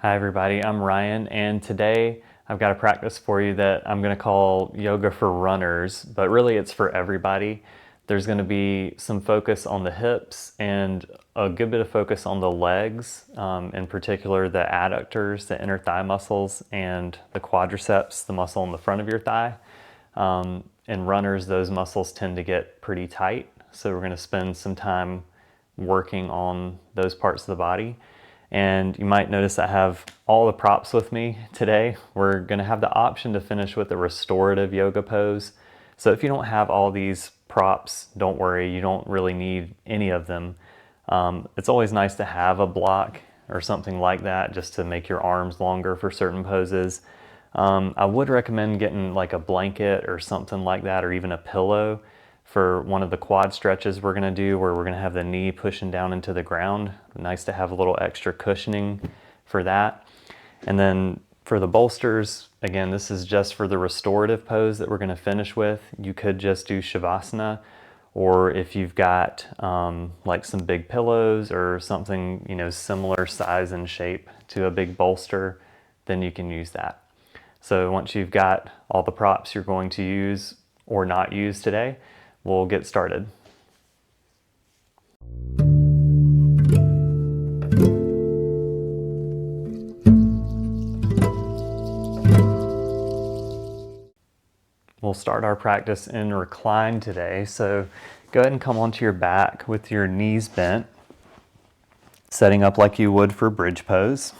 Hi everybody, I'm Ryan, and today I've got a practice for you that I'm going to call yoga for runners, but really it's for everybody. There's going to be some focus on the hips and a good bit of focus on the legs, in particular the adductors, the inner thigh muscles, and the quadriceps, the muscle in the front of your thigh. In runners, those muscles tend to get pretty tight, so we're going to spend some time working on those parts of the body. And you might notice I have all the props with me today. We're going to have the option to finish with a restorative yoga pose. So if you don't have all these props, don't worry, you don't really need any of them. It's always nice to have a block or something like that just to make your arms longer for certain poses. I would recommend getting like a blanket or something like that, or even a pillow for one of the quad stretches we're gonna do where we're gonna have the knee pushing down into the ground. Nice to have a little extra cushioning for that. And then for the bolsters, again, this is just for the restorative pose that we're gonna finish with. You could just do Shavasana, or if you've got like some big pillows or something, similar size and shape to a big bolster, then you can use that. So once you've got all the props you're going to use or not use today, we'll get started. We'll start our practice in recline today. So go ahead and come onto your back with your knees bent, setting up like you would for bridge pose.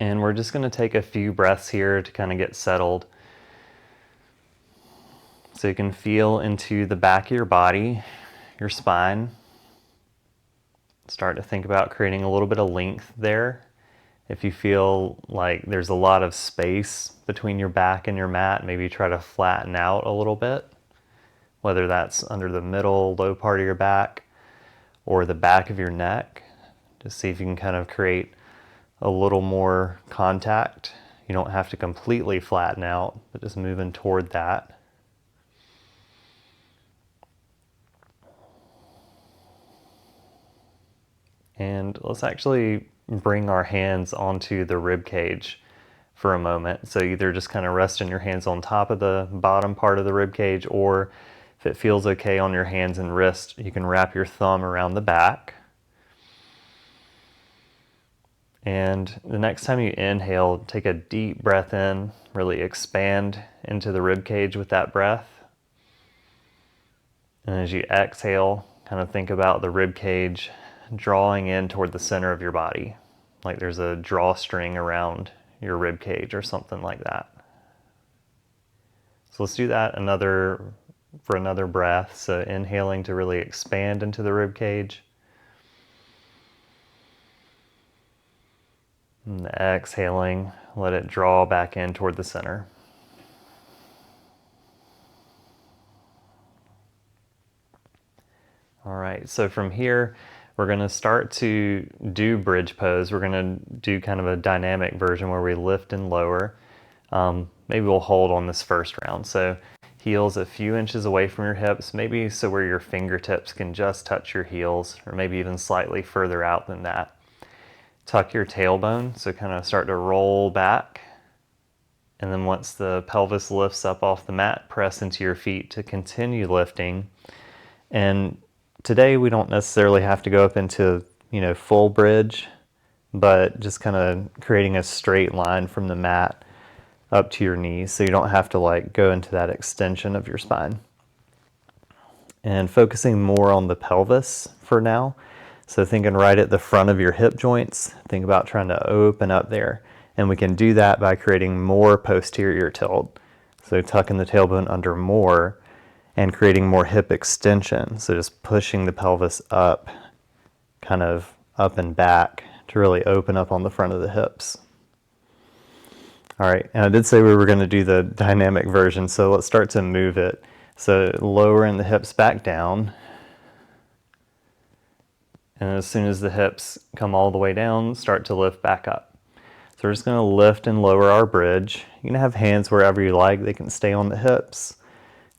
And we're just going to take a few breaths here to kind of get settled. So you can feel into the back of your body, your spine. Start to think about creating a little bit of length there. If you feel like there's a lot of space between your back and your mat, maybe try to flatten out a little bit, whether that's under the middle, low part of your back or the back of your neck. Just see if you can kind of create a little more contact. You don't have to completely flatten out, but just moving toward that. And let's actually bring our hands onto the rib cage for a moment. So either just kind of resting your hands on top of the bottom part of the rib cage, or if it feels okay on your hands and wrist, you can wrap your thumb around the back. And the next time you inhale, take a deep breath in, really expand into the rib cage with that breath. And as you exhale, kind of think about the rib cage drawing in toward the center of your body, like there's a drawstring around your rib cage or something like that. So let's do that for another breath. So inhaling to really expand into the rib cage. And exhaling, let it draw back in toward the center. All right, so from here, we're gonna start to do bridge pose. We're gonna do kind of a dynamic version where we lift and lower. Maybe we'll hold on this first round. So heels a few inches away from your hips, maybe so where your fingertips can just touch your heels, or maybe even slightly further out than that. Tuck your tailbone, so kind of start to roll back. And then once the pelvis lifts up off the mat, press into your feet to continue lifting. And today we don't necessarily have to go up into, full bridge, but just kind of creating a straight line from the mat up to your knees, so you don't have to like go into that extension of your spine. And focusing more on the pelvis for now. So thinking right at the front of your hip joints, think about trying to open up there. And we can do that by creating more posterior tilt. So tucking the tailbone under more and creating more hip extension. So just pushing the pelvis up, kind of up and back to really open up on the front of the hips. All right, and I did say we were going to do the dynamic version, so let's start to move it. So lowering the hips back down. And as soon as the hips come all the way down, start to lift back up. So we're just going to lift and lower our bridge. You can have hands wherever you like. They can stay on the hips.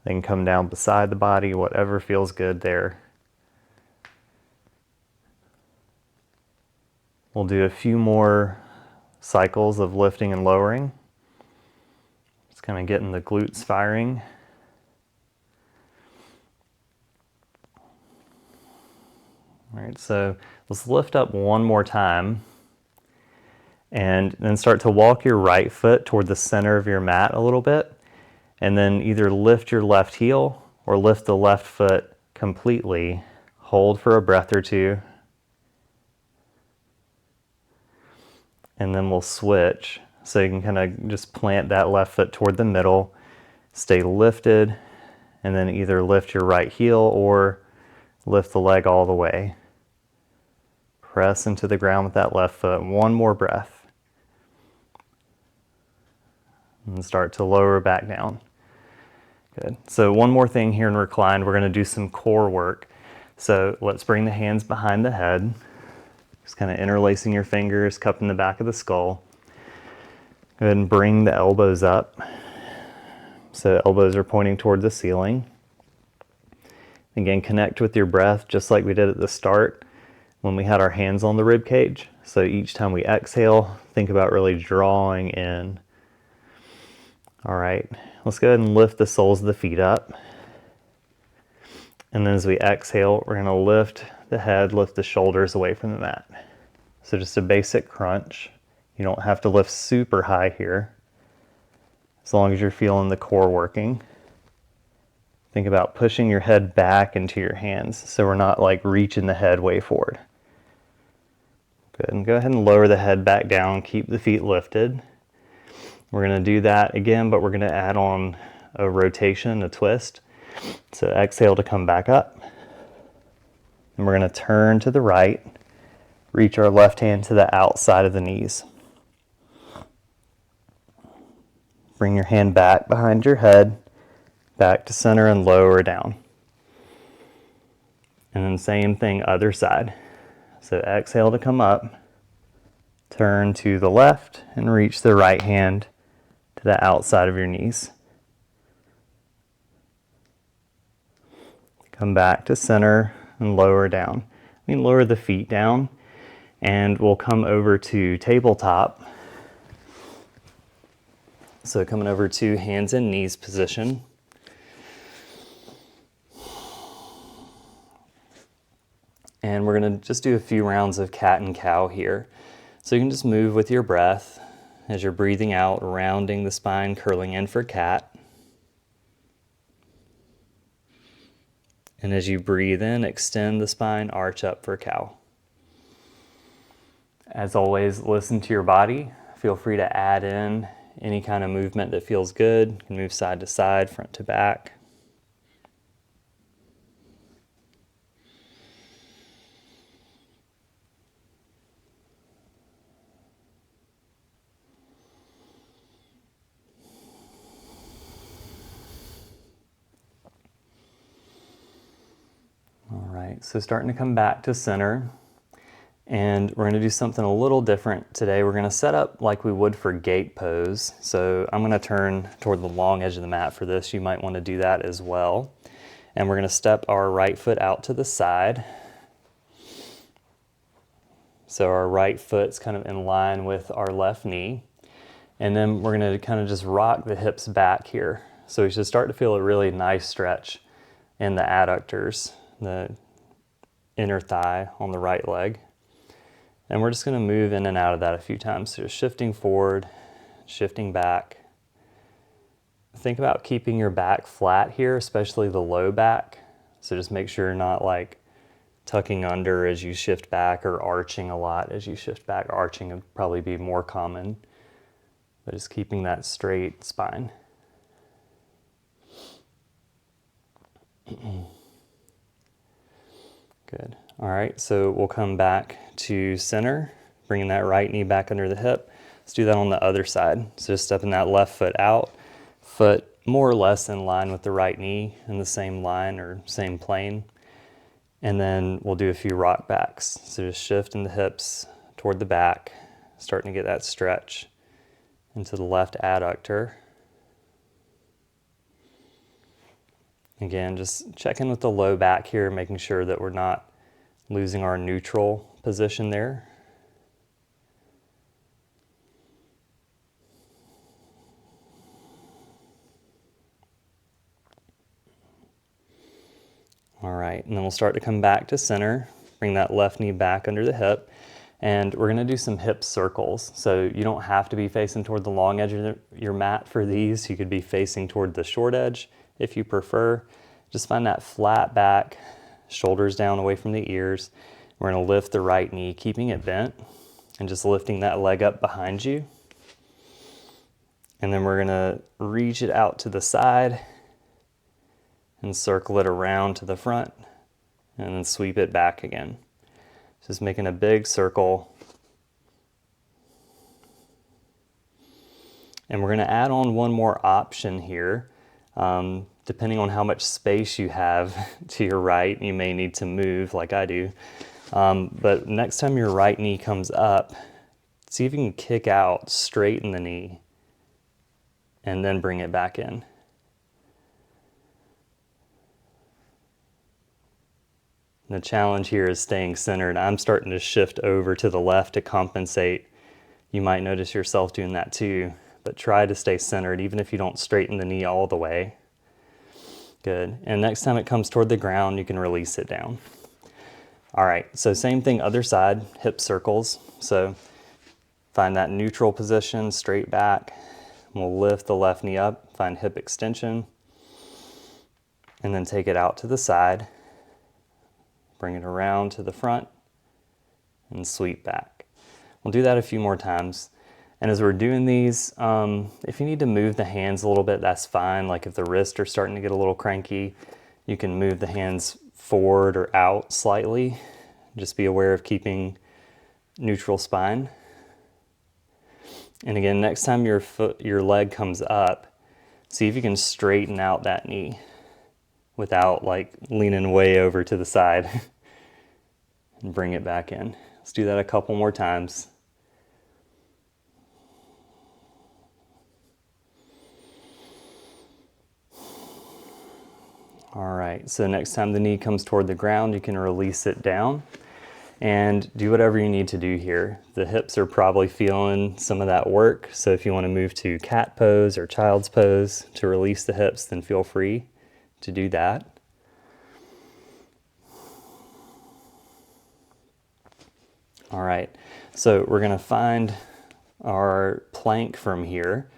They can come down beside the body, whatever feels good there. We'll do a few more cycles of lifting and lowering. Just kind of getting the glutes firing. All right, so let's lift up one more time and then start to walk your right foot toward the center of your mat a little bit, and then either lift your left heel or lift the left foot completely. Hold for a breath or two, and then we'll switch. So you can kind of just plant that left foot toward the middle, stay lifted, and then either lift your right heel or lift the leg all the way. Press into the ground with that left foot. One more breath. And start to lower back down. Good. So one more thing here in reclined, we're going to do some core work. So let's bring the hands behind the head. Just kind of interlacing your fingers, cupping the back of the skull. Go ahead and bring the elbows up. So elbows are pointing toward the ceiling. Again, connect with your breath just like we did at the start when we had our hands on the rib cage. So each time we exhale, think about really drawing in. All right, let's go ahead and lift the soles of the feet up. And then as we exhale, we're gonna lift the head, lift the shoulders away from the mat. So just a basic crunch. You don't have to lift super high here, as long as you're feeling the core working. Think about pushing your head back into your hands so we're not like reaching the head way forward. Good, and go ahead and lower the head back down, keep the feet lifted. We're gonna do that again, but we're gonna add on a rotation, a twist. So exhale to come back up. And we're gonna turn to the right, reach our left hand to the outside of the knees. Bring your hand back behind your head, back to center and lower down. And then same thing, other side. So exhale to come up, turn to the left and reach the right hand to the outside of your knees. Come back to center and lower down. We can lower the feet down and we'll come over to tabletop. So coming over to hands and knees position. And we're gonna just do a few rounds of cat and cow here. So you can just move with your breath as you're breathing out, rounding the spine, curling in for cat. And as you breathe in, extend the spine, arch up for cow. As always, listen to your body. Feel free to add in any kind of movement that feels good. You can move side to side, front to back. All right, so starting to come back to center. And we're gonna do something a little different today. We're gonna set up like we would for gate pose. So I'm gonna turn toward the long edge of the mat for this. You might wanna do that as well. And we're gonna step our right foot out to the side. So our right foot's kind of in line with our left knee. And then we're gonna kind of just rock the hips back here. So we should start to feel a really nice stretch in the adductors, the inner thigh on the right leg. And we're just gonna move in and out of that a few times. So just shifting forward, shifting back. Think about keeping your back flat here, especially the low back. So just make sure you're not like tucking under as you shift back or arching a lot as you shift back. Arching would probably be more common, but just keeping that straight spine. Good. All right, so we'll come back to center, bringing that right knee back under the hip. Let's do that on the other side. So just stepping that left foot out, foot more or less in line with the right knee in the same line or same plane. And then we'll do a few rock backs. So just shifting the hips toward the back, starting to get that stretch into the left adductor. Again, just checking with the low back here, making sure that we're not losing our neutral position there. All right, and then we'll start to come back to center. Bring that left knee back under the hip. And we're gonna do some hip circles. So you don't have to be facing toward the long edge of your mat for these. You could be facing toward the short edge if you prefer. Just find that flat back, shoulders down away from the ears. We're gonna lift the right knee, keeping it bent, and just lifting that leg up behind you. And then we're gonna reach it out to the side and circle it around to the front and then sweep it back again. Just making a big circle. And we're gonna add on one more option here. Depending on how much space you have to your right, you may need to move like I do. But next time your right knee comes up, see if you can kick out, straighten the knee, and then bring it back in. The challenge here is staying centered. I'm starting to shift over to the left to compensate. You might notice yourself doing that too, but try to stay centered even if you don't straighten the knee all the way. Good, and next time it comes toward the ground, you can release it down. All right, so same thing, other side, hip circles. So find that neutral position, straight back. We'll lift the left knee up, find hip extension, and then take it out to the side. Bring it around to the front and sweep back. We'll do that a few more times. And as we're doing these, if you need to move the hands a little bit, that's fine. Like if the wrists are starting to get a little cranky, you can move the hands forward or out slightly. Just be aware of keeping neutral spine. And again, next time your leg comes up, see if you can straighten out that knee without like leaning way over to the side and bring it back in. Let's do that a couple more times. All right, so next time the knee comes toward the ground, you can release it down and do whatever you need to do here. The hips are probably feeling some of that work, so if you want to move to cat pose or child's pose to release the hips, then feel free to do that. All right, so we're gonna find our plank from here.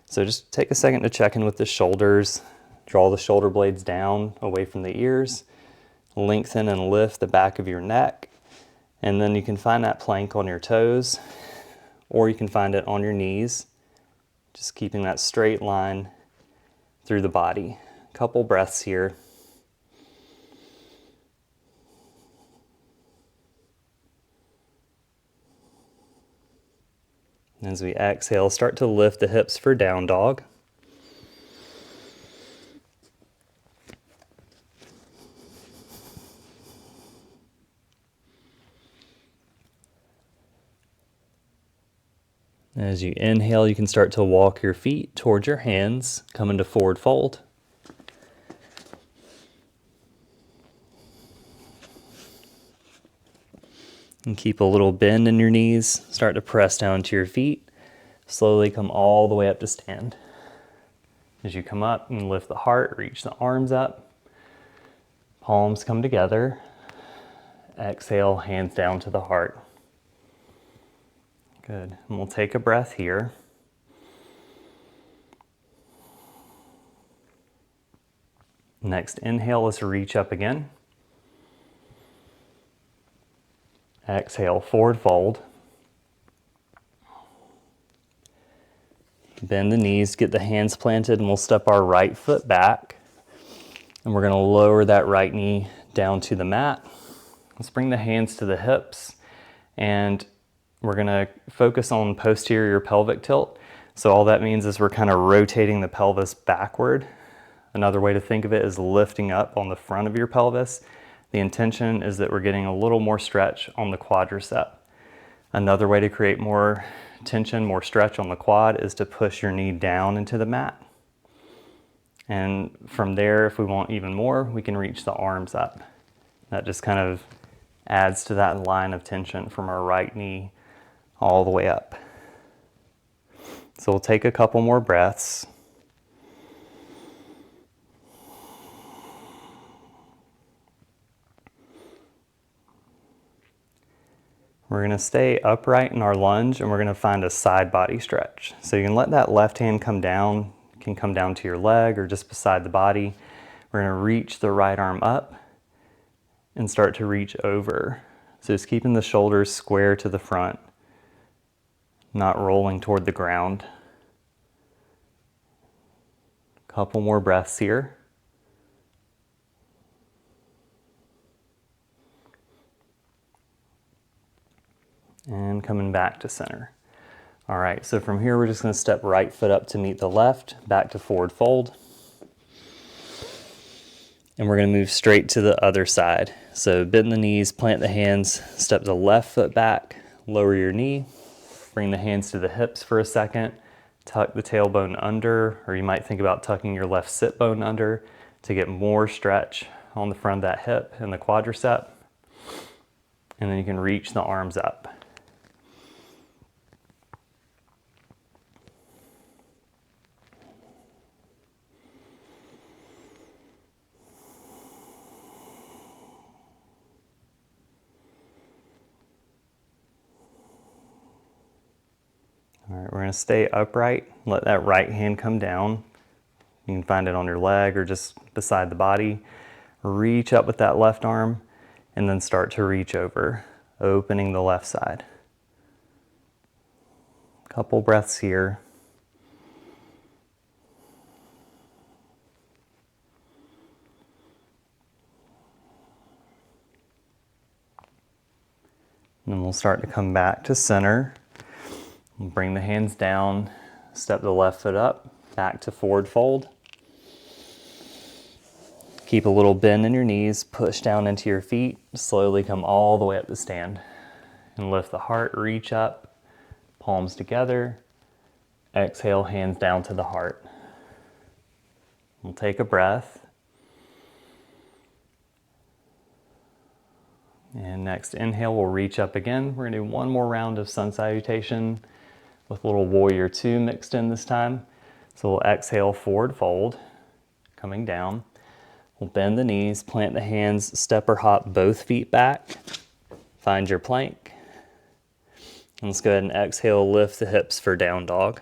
So just take a second to check in with the shoulders, draw the shoulder blades down away from the ears, lengthen and lift the back of your neck, and then you can find that plank on your toes, or you can find it on your knees, just keeping that straight line through the body. A couple breaths here. As we exhale, start to lift the hips for down dog. As you inhale, you can start to walk your feet towards your hands, come into forward fold. And keep a little bend in your knees. Start to press down to your feet. Slowly come all the way up to stand. As you come up and lift the heart, reach the arms up. Palms come together. Exhale, hands down to the heart. Good. And we'll take a breath here. Next inhale, let's reach up again. Exhale, forward fold. Bend the knees, get the hands planted, and we'll step our right foot back. And we're going to lower that right knee down to the mat. Let's bring the hands to the hips, and we're going to focus on posterior pelvic tilt. So all that means is we're kind of rotating the pelvis backward. Another way to think of it is lifting up on the front of your pelvis. The intention is that we're getting a little more stretch on the quadricep. Another way to create more tension, more stretch on the quad is to push your knee down into the mat. And from there, if we want even more, we can reach the arms up. That just kind of adds to that line of tension from our right knee all the way up. So we'll take a couple more breaths. We're gonna stay upright in our lunge and we're gonna find a side body stretch. So you can let that left hand come down, it can come down to your leg or just beside the body. We're gonna reach the right arm up and start to reach over. So just keeping the shoulders square to the front, not rolling toward the ground. Couple more breaths here. And coming back to center. All right, so from here we're just gonna step right foot up to meet the left, back to forward fold. And we're gonna move straight to the other side. So bend the knees, plant the hands, step the left foot back, lower your knee, bring the hands to the hips for a second, tuck the tailbone under, or you might think about tucking your left sit bone under to get more stretch on the front of that hip and the quadricep. And then you can reach the arms up. All right, we're gonna stay upright, let that right hand come down. You can find it on your leg or just beside the body. Reach up with that left arm and then start to reach over, opening the left side. Couple breaths here. And then we'll start to come back to center. Bring the hands down, step the left foot up, back to forward fold. Keep a little bend in your knees, push down into your feet, slowly come all the way up to stand. And lift the heart, reach up, palms together. Exhale, hands down to the heart. We'll take a breath. And next inhale, we'll reach up again. We're gonna do one more round of sun salutation with a little warrior two mixed in this time. So we'll exhale, forward fold, coming down. We'll bend the knees, plant the hands, step or hop both feet back. Find your plank. And let's go ahead and exhale, lift the hips for down dog.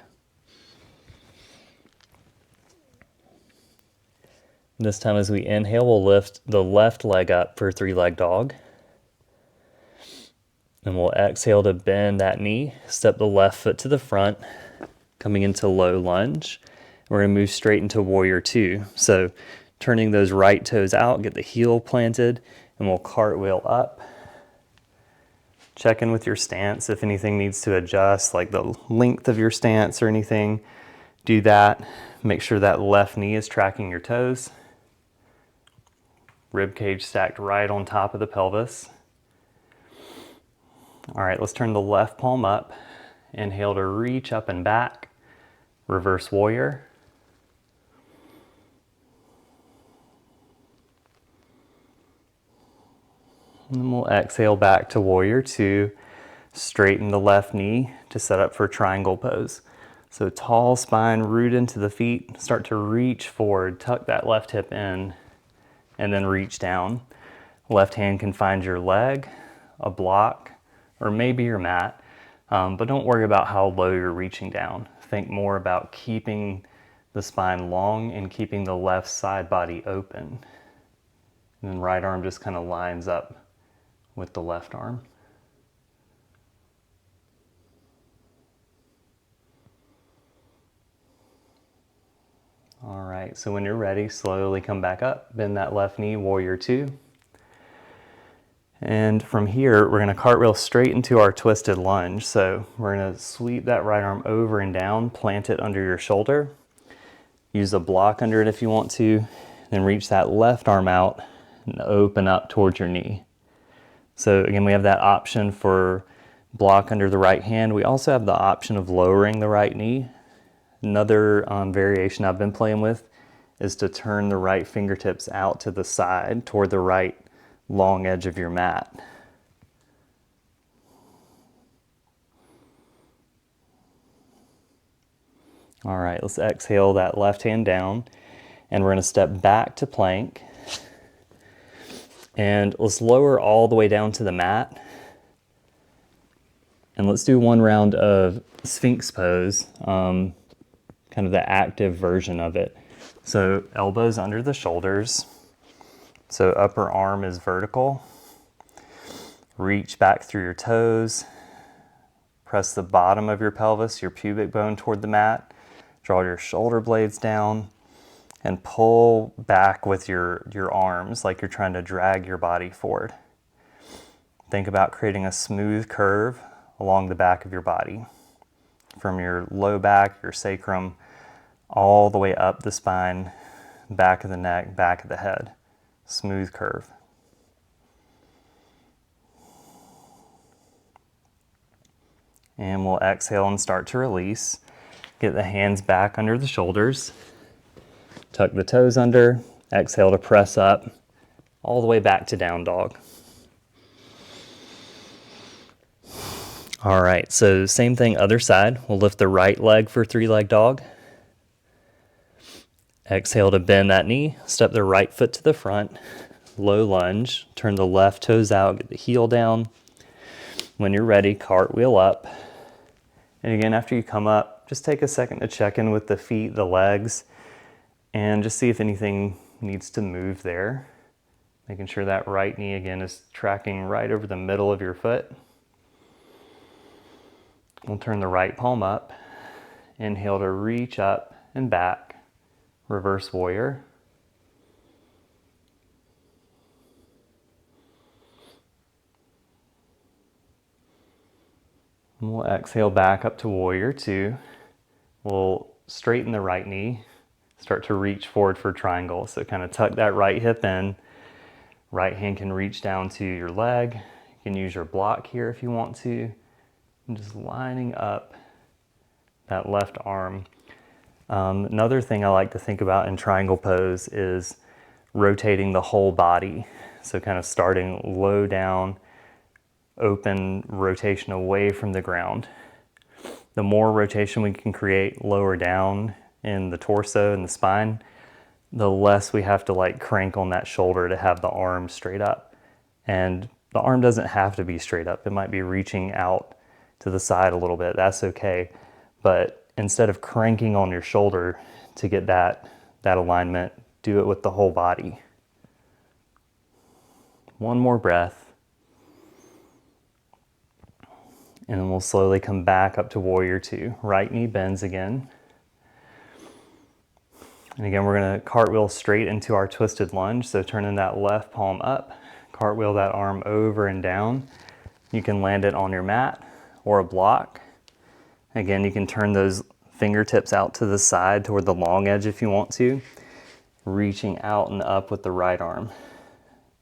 This time as we inhale, we'll lift the left leg up for three-leg dog. And we'll exhale to bend that knee, step the left foot to the front, coming into low lunge. We're gonna move straight into warrior two. So turning those right toes out, get the heel planted, and we'll cartwheel up. Check in with your stance. If anything needs to adjust, like the length of your stance or anything, do that. Make sure that left knee is tracking your toes. Rib cage stacked right on top of the pelvis. All right, let's turn the left palm up. Inhale to reach up and back. Reverse warrior. And then we'll exhale back to warrior two. Straighten the left knee to set up for triangle pose. So tall spine, root into the feet. Start to reach forward, tuck that left hip in, and then reach down. Left hand can find your leg, a block, or maybe your mat, but don't worry about how low you're reaching down. Think more about keeping the spine long and keeping the left side body open. And then right arm just kind of lines up with the left arm. All right, so when you're ready, slowly come back up, bend that left knee, warrior two. And from here, we're gonna cartwheel straight into our twisted lunge. So we're gonna sweep that right arm over and down, plant it under your shoulder. Use a block under it if you want to, then reach that left arm out and open up towards your knee. So again, we have that option for block under the right hand. We also have the option of lowering the right knee. Another variation I've been playing with is to turn the right fingertips out to the side toward the right long edge of your mat. All right, let's exhale that left hand down and we're gonna step back to plank. And let's lower all the way down to the mat. And let's do one round of Sphinx pose, kind of the active version of it. So elbows under the shoulders. So upper arm is vertical. Reach back through your toes. Press the bottom of your pelvis, your pubic bone toward the mat. Draw your shoulder blades down and pull back with your arms like you're trying to drag your body forward. Think about creating a smooth curve along the back of your body, from your low back, your sacrum, all the way up the spine, back of the neck, back of the head. Smooth curve. And we'll exhale and start to release. Get the hands back under the shoulders. Tuck the toes under. Exhale to press up all the way back to down dog. All right, so same thing, other side. We'll lift the right leg for three-leg dog. Exhale to bend that knee. Step the right foot to the front. Low lunge. Turn the left toes out. Get the heel down. When you're ready, cartwheel up. And again, after you come up, just take a second to check in with the feet, the legs, and just see if anything needs to move there. Making sure that right knee, again, is tracking right over the middle of your foot. We'll turn the right palm up. Inhale to reach up and back. Reverse warrior. And we'll exhale back up to warrior two. We'll straighten the right knee. Start to reach forward for triangle. So kind of tuck that right hip in. Right hand can reach down to your leg. You can use your block here if you want to. And just lining up that left arm. Another thing I like to think about in triangle pose is rotating the whole body. So kind of starting low down, open rotation away from the ground. The more rotation we can create lower down in the torso and the spine, the less we have to like crank on that shoulder to have the arm straight up. And the arm doesn't have to be straight up. It might be reaching out to the side a little bit. That's okay. But instead of cranking on your shoulder to get that alignment, do it with the whole body. One more breath. And then we'll slowly come back up to warrior two. Right knee bends again. And again, we're gonna cartwheel straight into our twisted lunge. So turning that left palm up, cartwheel that arm over and down. You can land it on your mat or a block. Again, you can turn those fingertips out to the side toward the long edge if you want to, reaching out and up with the right arm.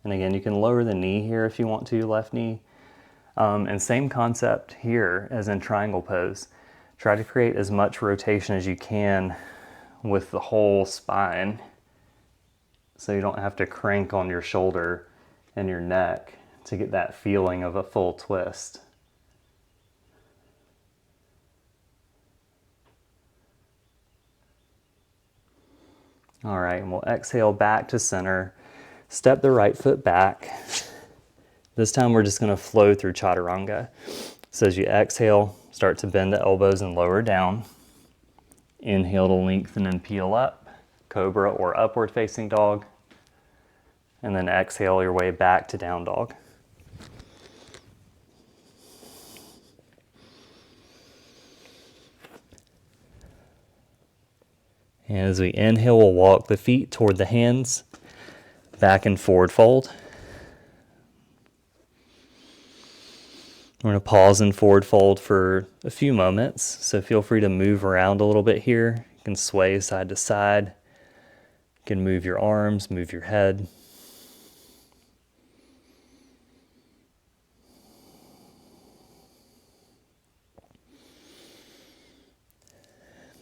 And again, you can lower the knee here if you want to, left knee. And same concept here as in triangle pose. Try to create as much rotation as you can with the whole spine so you don't have to crank on your shoulder and your neck to get that feeling of a full twist. All right, and we'll exhale back to center. Step the right foot back. This time we're just gonna flow through chaturanga. So as you exhale, start to bend the elbows and lower down. Inhale to lengthen and peel up, cobra or upward facing dog. And then exhale your way back to down dog. And as we inhale, we'll walk the feet toward the hands, back and forward fold. We're going to pause and forward fold for a few moments, so feel free to move around a little bit here. You can sway side to side. You can move your arms, move your head.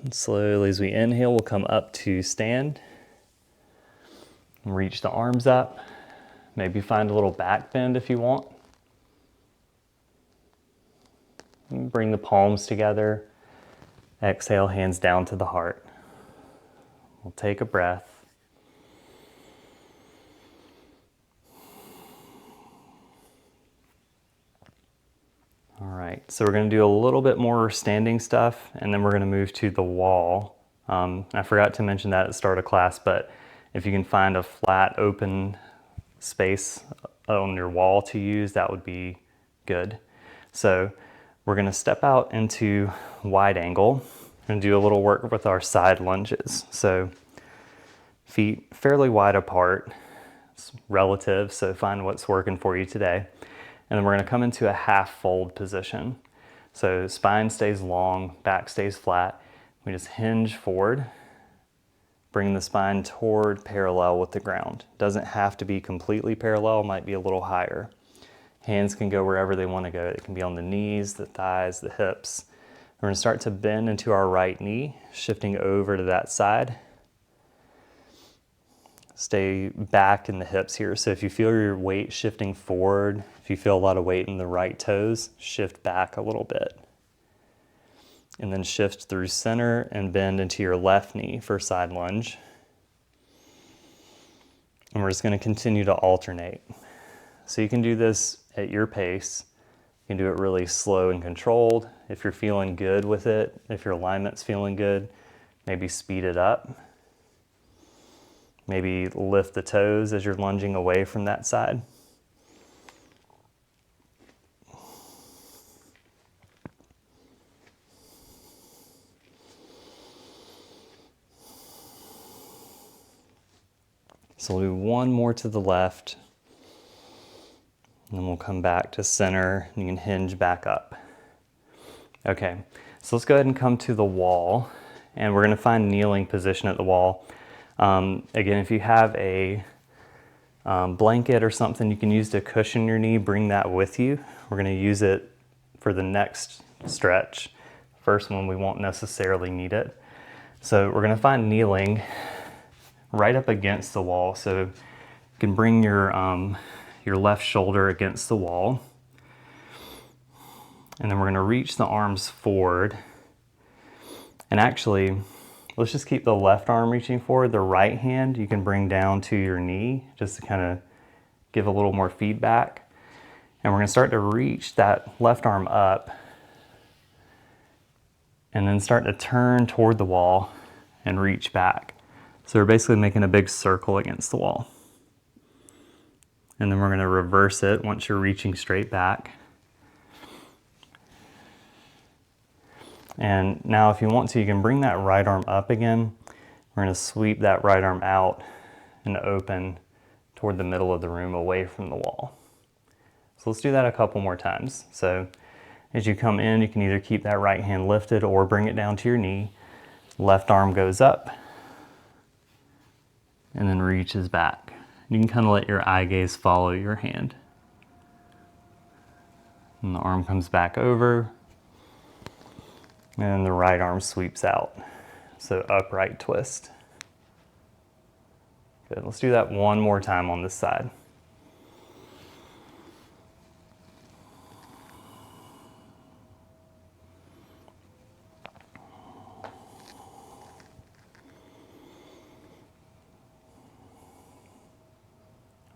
And slowly as we inhale, we'll come up to stand. And reach the arms up. Maybe find a little back bend if you want. And bring the palms together. Exhale, hands down to the heart. We'll take a breath. All right. right, so we're gonna do a little bit more standing stuff, and then we're gonna move to the wall. I forgot to mention that at the start of class, but if you can find a flat open space on your wall to use, that would be good. So we're gonna step out into wide angle and do a little work with our side lunges. So feet fairly wide apart, it's relative, so find what's working for you today. And then we're gonna come into a half fold position. So spine stays long, back stays flat. We just hinge forward, bring the spine toward parallel with the ground. Doesn't have to be completely parallel, might be a little higher. Hands can go wherever they want to go. It can be on the knees, the thighs, the hips. We're gonna start to bend into our right knee, shifting over to that side. Stay back in the hips here. So if you feel your weight shifting forward, if you feel a lot of weight in the right toes, shift back a little bit. And then shift through center and bend into your left knee for side lunge. And we're just gonna continue to alternate. So you can do this at your pace. You can do it really slow and controlled. If you're feeling good with it, if your alignment's feeling good, maybe speed it up. Maybe lift the toes as you're lunging away from that side. So we'll do one more to the left, and then we'll come back to center, and you can hinge back up. Okay, so let's go ahead and come to the wall, and we're gonna find kneeling position at the wall. Again, if you have a blanket or something you can use to cushion your knee, bring that with you. We're gonna use it for the next stretch. First one, we won't necessarily need it. So we're gonna find kneeling right up against the wall. So you can bring your left shoulder against the wall. And then we're gonna reach the arms forward. And actually, let's just keep the left arm reaching forward. The right hand you can bring down to your knee just to kind of give a little more feedback. And we're gonna start to reach that left arm up and then start to turn toward the wall and reach back. So we're basically making a big circle against the wall. And then we're gonna reverse it once you're reaching straight back. And now if you want to, you can bring that right arm up again. We're gonna sweep that right arm out and open toward the middle of the room away from the wall. So let's do that a couple more times. So as you come in, you can either keep that right hand lifted or bring it down to your knee. Left arm goes up and then reaches back. You can kind of let your eye gaze follow your hand. And the arm comes back over. And the right arm sweeps out. So upright twist. Good, let's do that one more time on this side.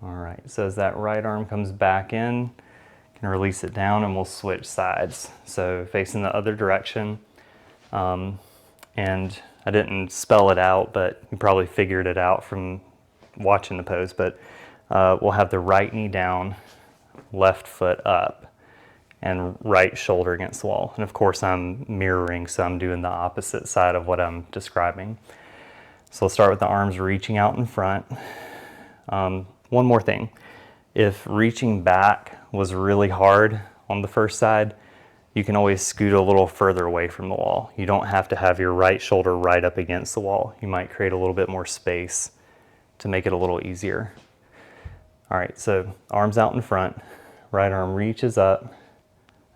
All right, so as that right arm comes back in, you can release it down and we'll switch sides. So facing the other direction. And I didn't spell it out, but you probably figured it out from watching the pose, but we'll have the right knee down, left foot up, and right shoulder against the wall. And of course I'm mirroring, so I'm doing the opposite side of what I'm describing. So let's start with the arms reaching out in front. One more thing, if reaching back was really hard on the first side, you can always scoot a little further away from the wall. You don't have to have your right shoulder right up against the wall. You might create a little bit more space to make it a little easier. All right, so arms out in front, right arm reaches up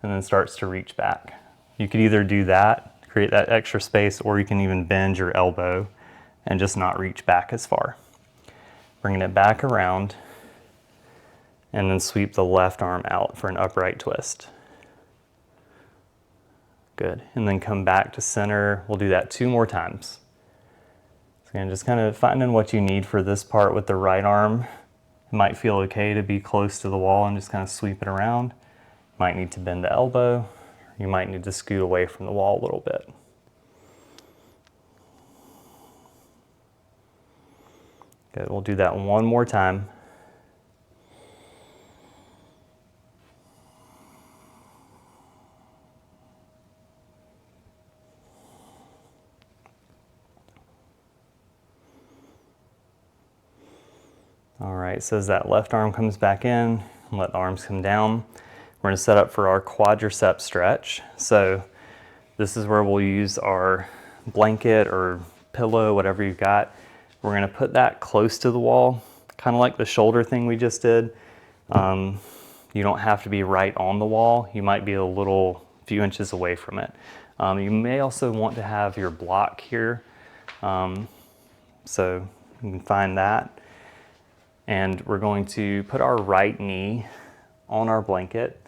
and then starts to reach back. You could either do that, create that extra space, or you can even bend your elbow and just not reach back as far. Bringing it back around and then sweep the left arm out for an upright twist. Good, and then come back to center. We'll do that 2 more times. So again, just kind of finding what you need for this part with the right arm. It might feel okay to be close to the wall and just kind of sweep it around. Might need to bend the elbow, you might need to scoot away from the wall a little bit. Good, we'll do that one more time. All right, so as that left arm comes back in, let the arms come down. We're gonna set up for our quadriceps stretch. So this is where we'll use our blanket or pillow, whatever you've got. We're gonna put that close to the wall, kind of like the shoulder thing we just did. You don't have to be right on the wall. You might be a few inches away from it. You may also want to have your block here. So you can find that. And we're going to put our right knee on our blanket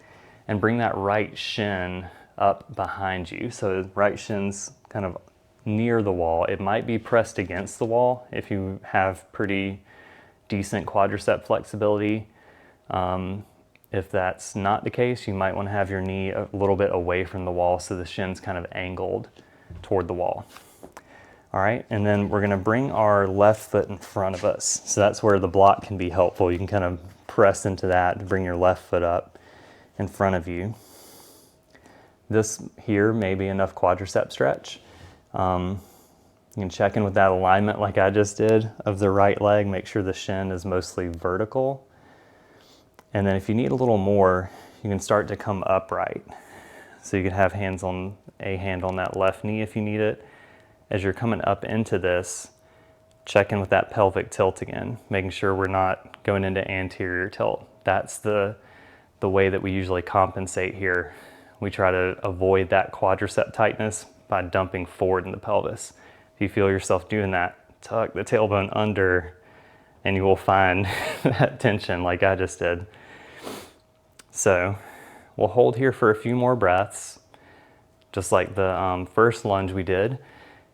and bring that right shin up behind you. So the right shin's kind of near the wall. It might be pressed against the wall if you have pretty decent quadricep flexibility. If that's not the case, you might want to have your knee a little bit away from the wall so the shin's kind of angled toward the wall. All right, and then we're gonna bring our left foot in front of us. So that's where the block can be helpful. You can kind of press into that to bring your left foot up in front of you. This here may be enough quadricep stretch. You can check in with that alignment like I just did of the right leg, make sure the shin is mostly vertical. And then if you need a little more, you can start to come upright. So you could have a hand on that left knee if you need it. As you're coming up into this, check in with that pelvic tilt again, making sure we're not going into anterior tilt. That's the way that we usually compensate here. We try to avoid that quadricep tightness by dumping forward in the pelvis. If you feel yourself doing that, tuck the tailbone under and you will find that tension like I just did. So we'll hold here for a few more breaths, just like the first lunge we did.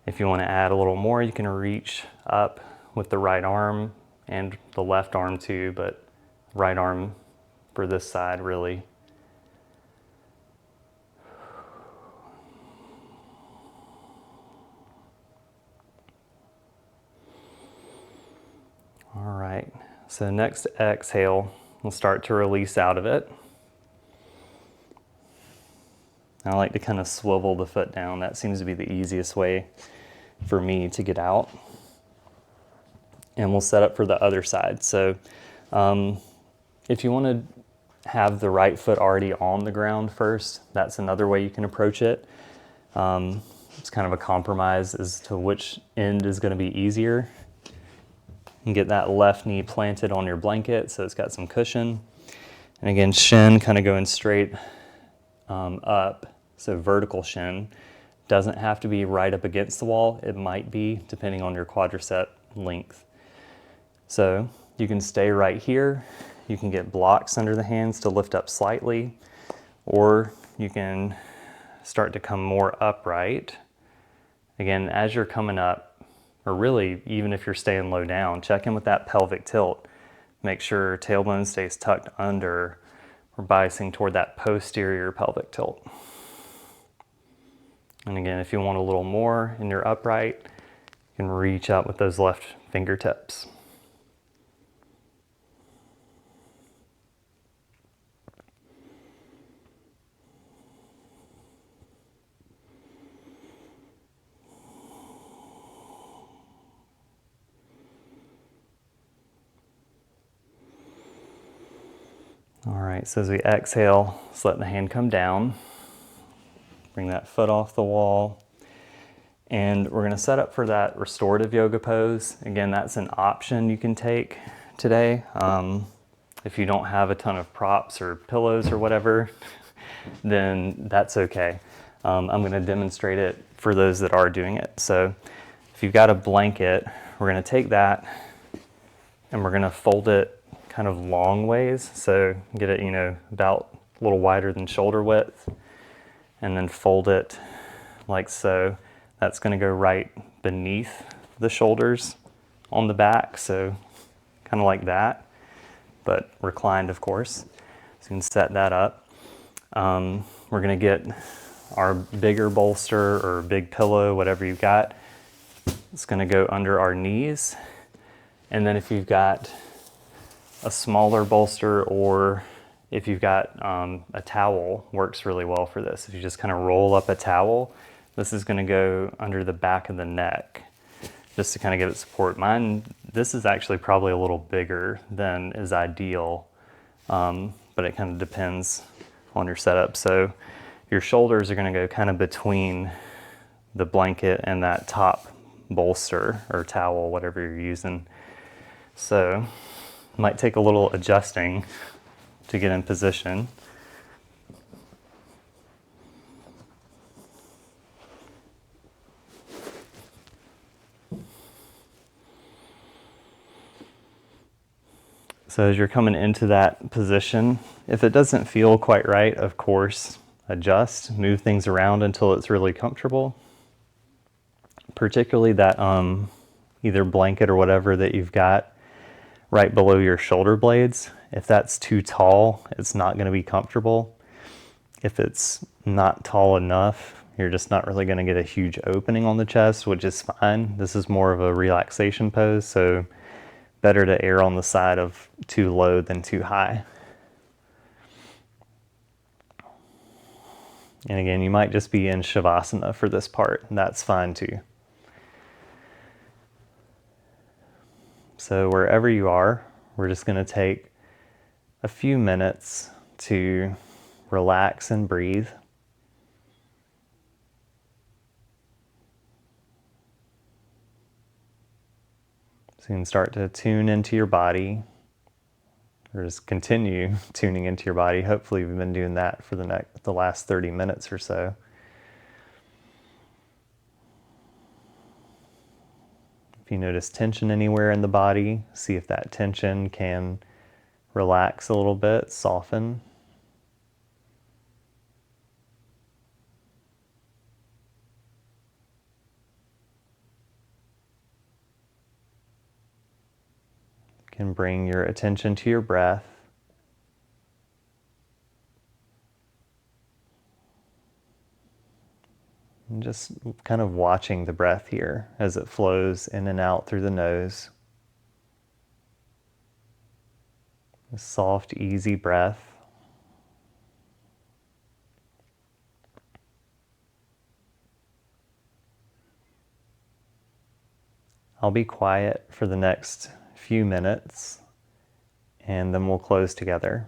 If you want to add a little more, you can reach up with the right arm and the left arm too, but right arm for this side really. All right, so next exhale, we'll start to release out of it. I like to kind of swivel the foot down. That seems to be the easiest way for me to get out. And we'll set up for the other side. So if you want to have the right foot already on the ground first, that's another way you can approach it. It's kind of a compromise as to which end is going to be easier. And get that left knee planted on your blanket so it's got some cushion. And again, shin kind of going straight up, so vertical shin. Doesn't have to be right up against the wall. It might be, depending on your quadricep length. So you can stay right here. You can get blocks under the hands to lift up slightly, or you can start to come more upright. Again, as you're coming up, or really even if you're staying low down, check in with that pelvic tilt. Make sure tailbone stays tucked under. We're biasing toward that posterior pelvic tilt. And again, if you want a little more in your upright, you can reach out with those left fingertips. All right, so as we exhale, just let the hand come down. Bring that foot off the wall. And we're gonna set up for that restorative yoga pose. Again, that's an option you can take today. If you don't have a ton of props or pillows or whatever, then that's okay. I'm gonna demonstrate it for those that are doing it. So if you've got a blanket, we're gonna take that and we're gonna fold it kind of long ways. So get it, about a little wider than shoulder width, and then fold it like so. That's gonna go right beneath the shoulders on the back. So kind of like that, but reclined, of course. So you can set that up. We're gonna get our bigger bolster or big pillow, whatever you've got, it's gonna go under our knees. And then if you've got a smaller bolster, or if you've got a towel, works really well for this. If you just kind of roll up a towel, this is gonna go under the back of the neck, just to kind of give it support. Mine, this is actually probably a little bigger than is ideal, but it kind of depends on your setup. So your shoulders are gonna go kind of between the blanket and that top bolster or towel, whatever you're using. So it might take a little adjusting to get in position. So as you're coming into that position, if it doesn't feel quite right, of course, adjust, move things around until it's really comfortable. Particularly that either blanket or whatever that you've got right below your shoulder blades. If that's too tall, it's not going to be comfortable. If it's not tall enough, you're just not really going to get a huge opening on the chest, which is fine. This is more of a relaxation pose, so better to err on the side of too low than too high. And again, you might just be in Shavasana for this part, and that's fine too. So wherever you are, we're just going to take a few minutes to relax and breathe. So you can start to tune into your body, or just continue tuning into your body. Hopefully we've been doing that for the last 30 minutes or so. If you notice tension anywhere in the body, see if that tension can relax a little bit, soften. You can bring your attention to your breath. And just kind of watching the breath here as it flows in and out through the nose. A soft, easy breath. I'll be quiet for the next few minutes, and then we'll close together.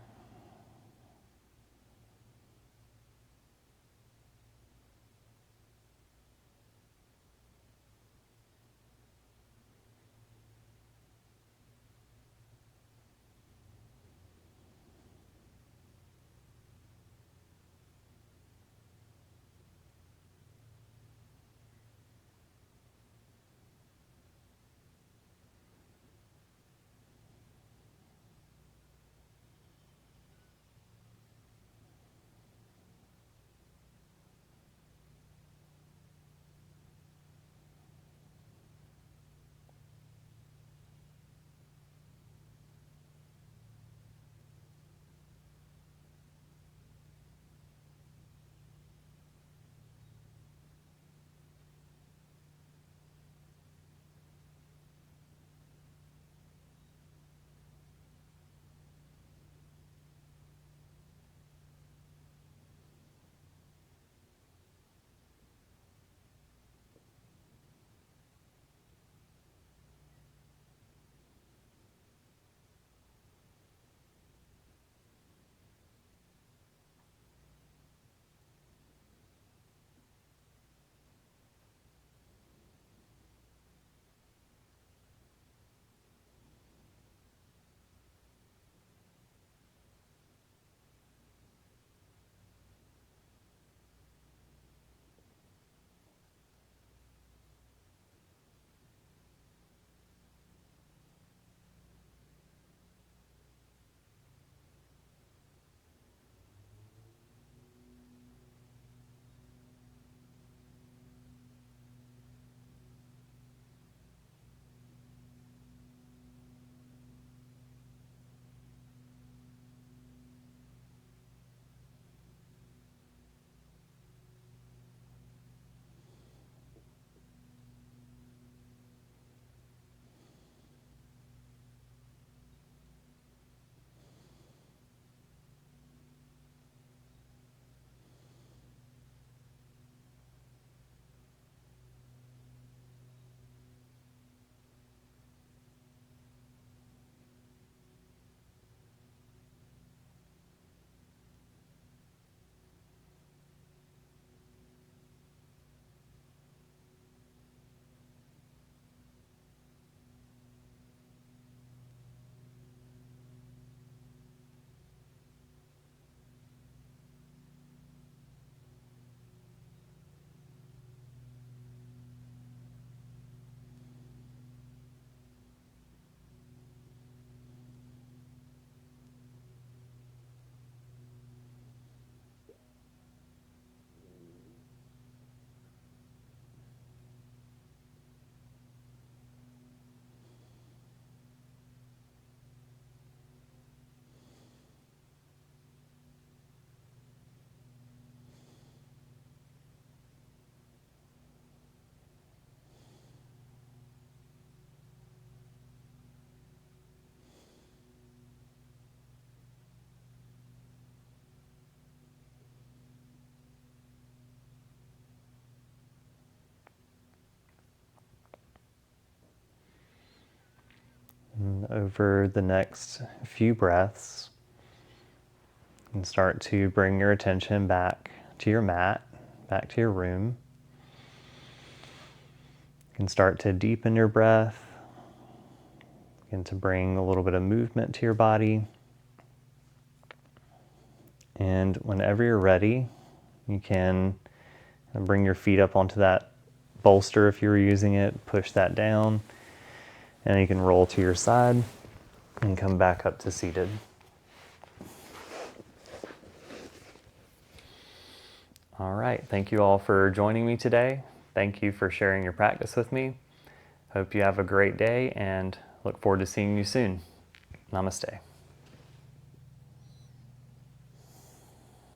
over the next few breaths, and start to bring your attention back to your mat, back to your room. You can start to deepen your breath, begin to bring a little bit of movement to your body. And whenever you're ready, you can bring your feet up onto that bolster if you were using it, push that down, and you can roll to your side and come back up to seated. All right, thank you all for joining me today. Thank you for sharing your practice with me. Hope you have a great day and look forward to seeing you soon. Namaste.